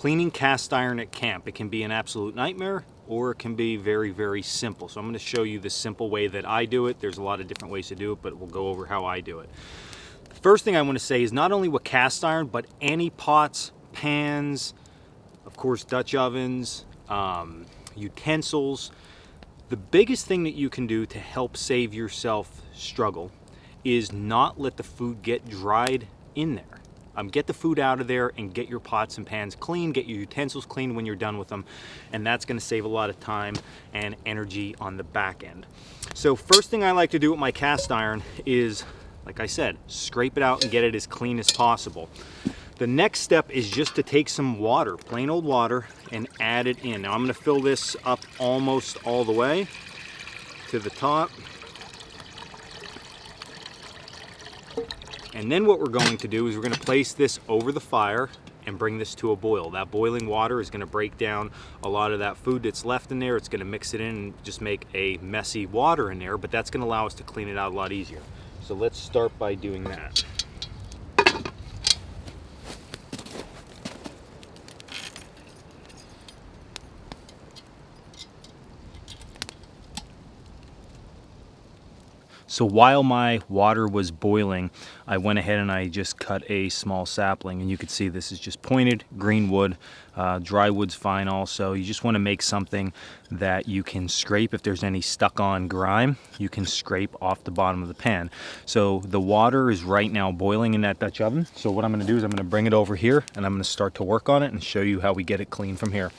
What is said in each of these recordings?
cleaning cast iron at camp, it can be an absolute nightmare or it can be very, very simple. So I'm going to show you the simple way that I do it. There's a lot of different ways to do it, but we'll go over how I do it. The first thing I want to say is not only with cast iron, but any pots, pans, of course Dutch ovens, utensils. The biggest thing that you can do to help save yourself struggle is not let the food get dried in there. Get the food out of there and get your pots and pans clean, get your utensils clean when you're done with them, and that's going to save a lot of time and energy on the back end. So first thing I like to do with my cast iron is, like I said, scrape it out and get it as clean as possible. The next step is just to take some water, plain old water, and add it in. Now I'm going to fill this up almost all the way to the top. And then what we're going to do is we're going to place this over the fire and bring this to a boil. That boiling water is going to break down a lot of that food that's left in there. It's going to mix it in and just make a messy water in there, but that's going to allow us to clean it out a lot easier. So let's start by doing that. So while my water was boiling, I went ahead and I just cut a small sapling, and you can see this is just pointed green wood. Dry wood's fine also. You just want to make something that you can scrape. If there's any stuck on grime, you can scrape off the bottom of the pan. So the water is right now boiling in that Dutch oven. So what I'm going to do is I'm going to bring it over here and I'm going to start to work on it and show you how we get it clean from here.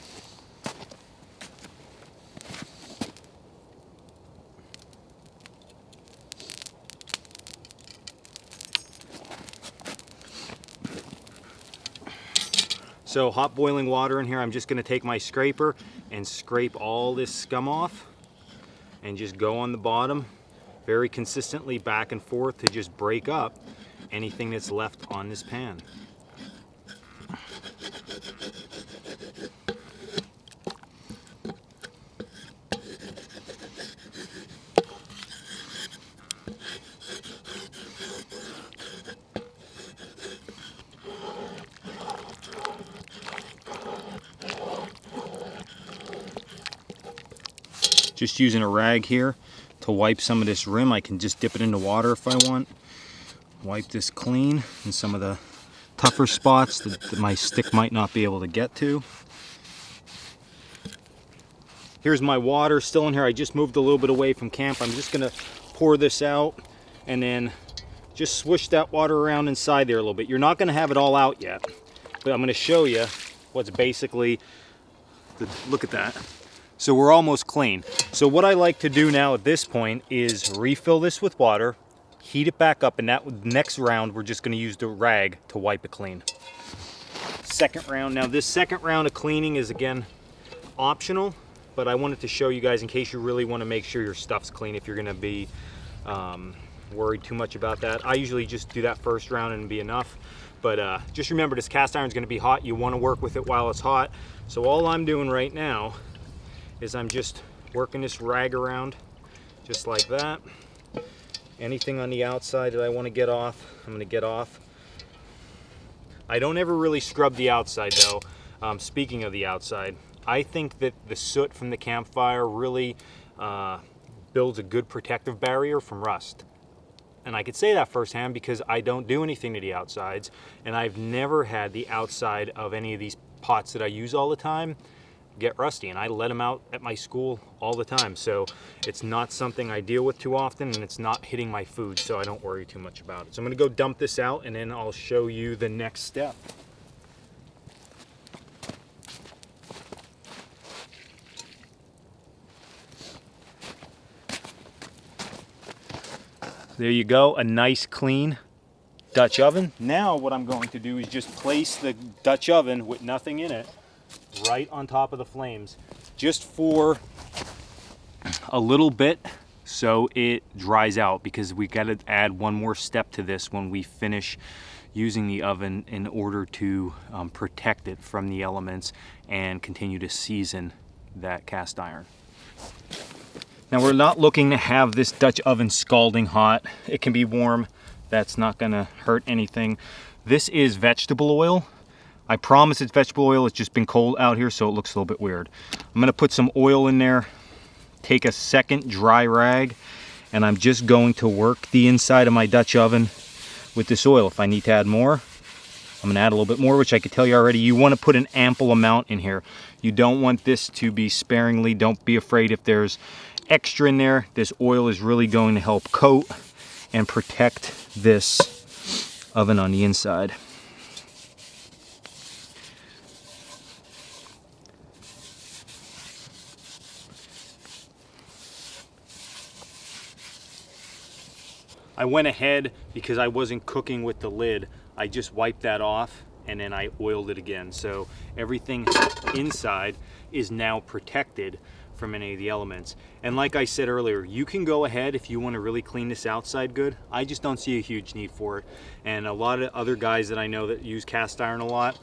So hot boiling water in here. I'm just going to take my scraper and scrape all this scum off and just go on the bottom very consistently back and forth to just break up anything that's left on this pan. Just using a rag here to wipe some of this rim. I can just dip it into water if I want. Wipe this clean and some of the tougher spots that my stick might not be able to get to. Here's my water still in here. I just moved a little bit away from camp. I'm just gonna pour this out and then just swish that water around inside there a little bit. You're not gonna have it all out yet, but I'm gonna show you what's basically, look at that. So we're almost clean. So what I like to do now at this point is refill this with water, heat it back up, and that next round we're just going to use the rag to wipe it clean. Second round. Now this second round of cleaning is again optional, but I wanted to show you guys in case you really want to make sure your stuff's clean, if you're going to be worried too much about that. I usually just do that first round and it'll be enough. But just remember, this cast iron is going to be hot. You want to work with it while it's hot. So all I'm doing right now is I'm just working this rag around just like that. Anything on the outside that I want to get off, I'm going to get off. I don't ever really scrub the outside though. Speaking of the outside, I think that the soot from the campfire really builds a good protective barrier from rust. And I could say that firsthand because I don't do anything to the outsides, and I've never had the outside of any of these pots that I use all the time get rusty, and I let them out at my school all the time, so it's not something I deal with too often, and it's not hitting my food, so I don't worry too much about it. So I'm going to go dump this out and then I'll show you the next step. There you go, a nice clean Dutch oven. Now what I'm going to do is just place the Dutch oven with nothing in it right on top of the flames, just for a little bit so it dries out, because we got to add one more step to this when we finish using the oven in order to protect it from the elements and continue to season that cast iron. Now we're not looking to have this Dutch oven scalding hot. It can be warm. That's not going to hurt anything. This is vegetable oil. I promise it's vegetable oil. It's just been cold out here, so it looks a little bit weird. I'm gonna put some oil in there, take a second dry rag, and I'm just going to work the inside of my Dutch oven with this oil. If I need to add more, I'm gonna add a little bit more, which I could tell you already, you wanna put an ample amount in here. You don't want this to be sparingly. Don't be afraid if there's extra in there. This oil is really going to help coat and protect this oven on the inside. I went ahead because I wasn't cooking with the lid. I just wiped that off and then I oiled it again. So everything inside is now protected from any of the elements. And like I said earlier, you can go ahead if you want to really clean this outside good. I just don't see a huge need for it. And a lot of other guys that I know that use cast iron a lot,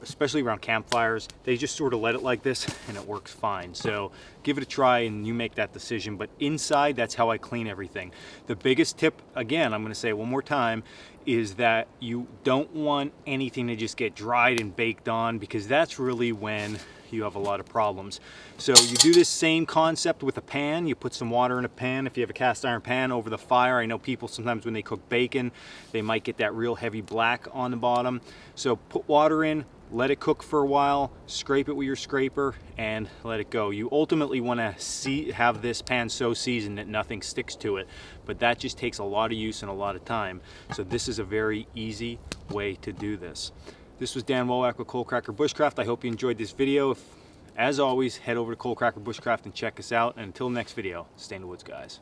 especially around campfires, they just sort of let it like this and it works fine. So give it a try and you make that decision. But inside, that's how I clean everything. The biggest tip, again, I'm going to say it one more time, is that you don't want anything to just get dried and baked on, because that's really when you have a lot of problems. So you do this same concept with a pan. You put some water in a pan. If you have a cast iron pan, over the fire. I know people sometimes when they cook bacon, they might get that real heavy black on the bottom. So put water in, let it cook for a while, scrape it with your scraper, and let it go. You ultimately want to have this pan so seasoned that nothing sticks to it, but that just takes a lot of use and a lot of time. So this is a very easy way to do this. This was Dan Wowack with Coalcracker Bushcraft. I hope you enjoyed this video. As always, head over to Coalcracker Bushcraft and check us out. And until next video, stay in the woods, guys.